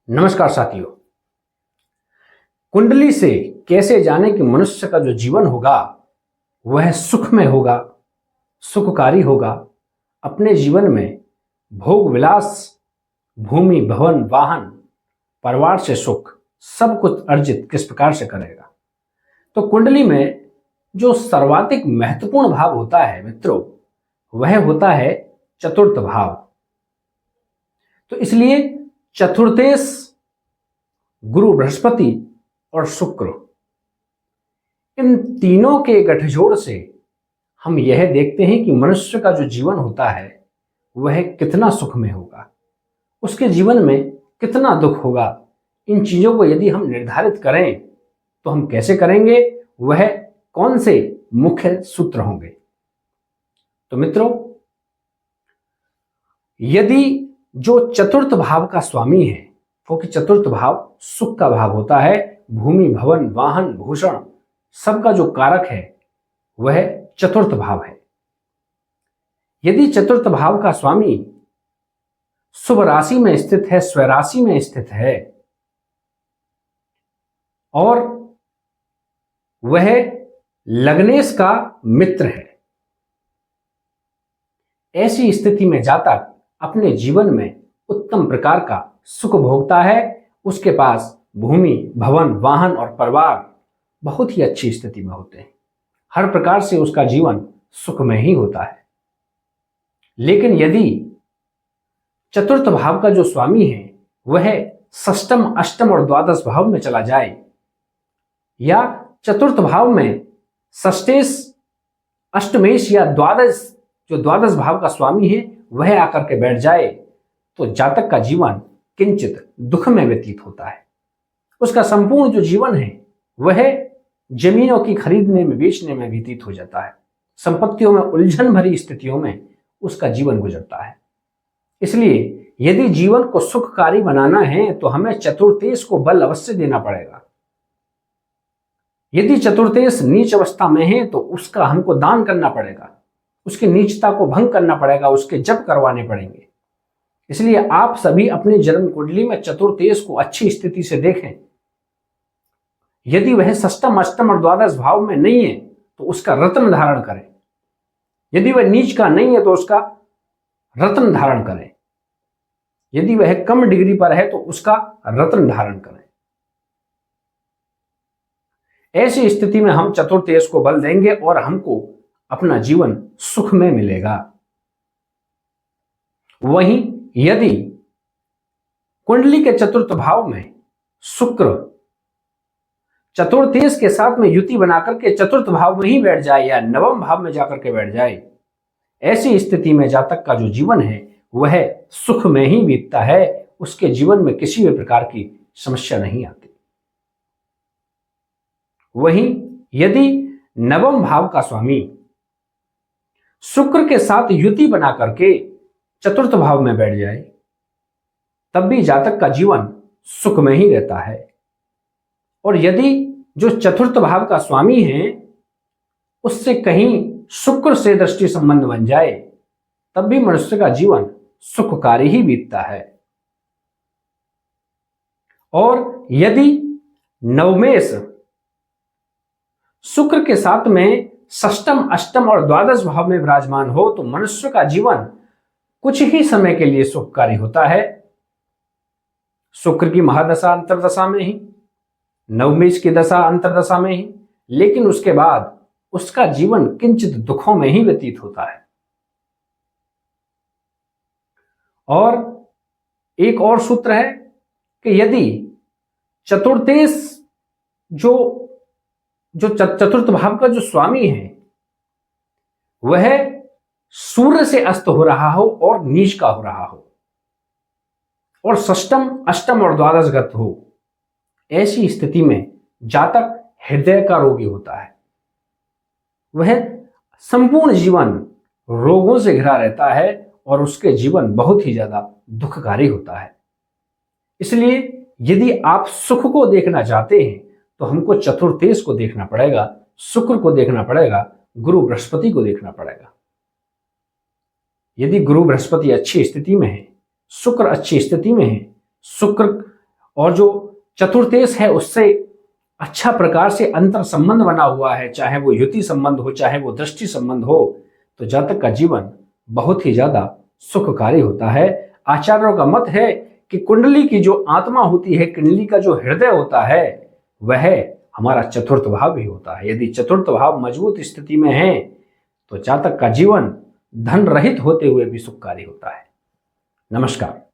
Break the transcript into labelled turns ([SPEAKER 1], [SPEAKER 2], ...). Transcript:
[SPEAKER 1] नमस्कार साथियों। कुंडली से कैसे जाने कि मनुष्य का जो जीवन होगा वह सुखमय होगा, सुखकारी होगा। अपने जीवन में भोग विलास, भूमि भवन वाहन, परिवार से सुख, सब कुछ अर्जित किस प्रकार से करेगा। तो कुंडली में जो सर्वाधिक महत्वपूर्ण भाव होता है मित्रों, वह होता है चतुर्थ भाव। तो इसलिए चतुर्थेश गुरु बृहस्पति और शुक्र, इन तीनों के गठजोड़ से हम यह देखते हैं कि मनुष्य का जो जीवन होता है वह कितना सुखमय होगा, उसके जीवन में कितना दुख होगा। इन चीजों को यदि हम निर्धारित करें तो हम कैसे करेंगे, वह कौन से मुख्य सूत्र होंगे। तो मित्रों, यदि जो चतुर्थ भाव का स्वामी है, क्योंकि चतुर्थ भाव सुख का भाव होता है, भूमि भवन वाहन भूषण सबका जो कारक है वह चतुर्थ भाव है। यदि चतुर्थ भाव का स्वामी शुभ राशि में स्थित है, स्वराशि में स्थित है और वह लग्नेश का मित्र है, ऐसी स्थिति में जातक अपने जीवन में उत्तम प्रकार का सुख भोगता है। उसके पास भूमि भवन वाहन और परिवार बहुत ही अच्छी स्थिति में होते हैं, हर प्रकार से उसका जीवन सुखमय ही होता है। लेकिन यदि चतुर्थ भाव का जो स्वामी है वह षष्टम अष्टम और द्वादश भाव में चला जाए, या चतुर्थ भाव में षष्टेश अष्टमेश या द्वादश, जो द्वादश भाव का स्वामी है वह आकर के बैठ जाए, तो जातक का जीवन किंचित दुख में व्यतीत होता है। उसका संपूर्ण जो जीवन है वह जमीनों की खरीदने में बेचने में व्यतीत हो जाता है, संपत्तियों में उलझन भरी स्थितियों में उसका जीवन गुजरता है। इसलिए यदि जीवन को सुखकारी बनाना है तो हमें चतुर्थेश को बल अवश्य देना पड़ेगा। यदि चतुर्थेश नीच अवस्था में है तो उसका हमको दान करना पड़ेगा, उसकी नीचता को भंग करना पड़ेगा, उसके जप करवाने पड़ेंगे। इसलिए आप सभी अपनी जन्म कुंडली में चतुर्थेश को अच्छी स्थिति से देखें। यदि वह षष्टम अष्टम और द्वादश भाव में नहीं है तो उसका रत्न धारण करें। यदि वह नीच का नहीं है तो उसका रत्न धारण करें। यदि वह कम डिग्री पर है तो उसका रत्न धारण करें। ऐसी स्थिति में हम चतुर्थेश को बल देंगे और हमको अपना जीवन सुख में मिलेगा। वहीं यदि कुंडली के चतुर्थ भाव में शुक्र चतुर्थेश के साथ में युति बनाकर के चतुर्थ भाव में ही बैठ जाए या नवम भाव में जाकर के बैठ जाए, ऐसी स्थिति में जातक का जो जीवन है वह सुख में ही बीतता है, उसके जीवन में किसी भी प्रकार की समस्या नहीं आती। वहीं यदि नवम भाव का स्वामी शुक्र के साथ युति बना करके चतुर्थ भाव में बैठ जाए, तब भी जातक का जीवन सुख में ही रहता है। और यदि जो चतुर्थ भाव का स्वामी है उससे कहीं शुक्र से दृष्टि संबंध बन जाए, तब भी मनुष्य का जीवन सुखकारी ही बीतता है। और यदि नवमेश शुक्र के साथ में षष्टम अष्टम और द्वादश भाव में विराजमान हो तो मनुष्य का जीवन कुछ ही समय के लिए सुखकारी होता है। शुक्र की महादशा अंतरदशा में ही, नवमेश की दशा अंतरदशा में ही, लेकिन उसके बाद उसका जीवन किंचित दुखों में ही व्यतीत होता है। और एक और सूत्र है कि यदि चतुर्थेश जो चतुर्थ भाव का जो स्वामी है वह सूर्य से अस्त हो रहा हो और नीच का हो रहा हो और षष्टम अष्टम और द्वादशगत हो, ऐसी स्थिति में जातक हृदय का रोगी होता है। वह संपूर्ण जीवन रोगों से घिरा रहता है और उसके जीवन बहुत ही ज्यादा दुखकारी होता है। इसलिए यदि आप सुख को देखना चाहते हैं तो हमको चतुर्थेश को देखना पड़ेगा, शुक्र को देखना पड़ेगा, गुरु बृहस्पति को देखना पड़ेगा। यदि गुरु बृहस्पति अच्छी स्थिति में है, शुक्र अच्छी स्थिति में है, शुक्र और जो चतुर्थेश है उससे अच्छा प्रकार से अंतर संबंध बना हुआ है, चाहे वो युति संबंध हो चाहे वो दृष्टि संबंध हो, तो जातक का जीवन बहुत ही ज्यादा सुखकारी होता है। आचार्यों का मत है कि कुंडली की जो आत्मा होती है, कुंडली का जो हृदय होता है, वह हमारा चतुर्थ भाव भी होता है। यदि चतुर्थ भाव मजबूत स्थिति में है तो जातक का जीवन धन रहित होते हुए भी सुखकारी होता है। नमस्कार।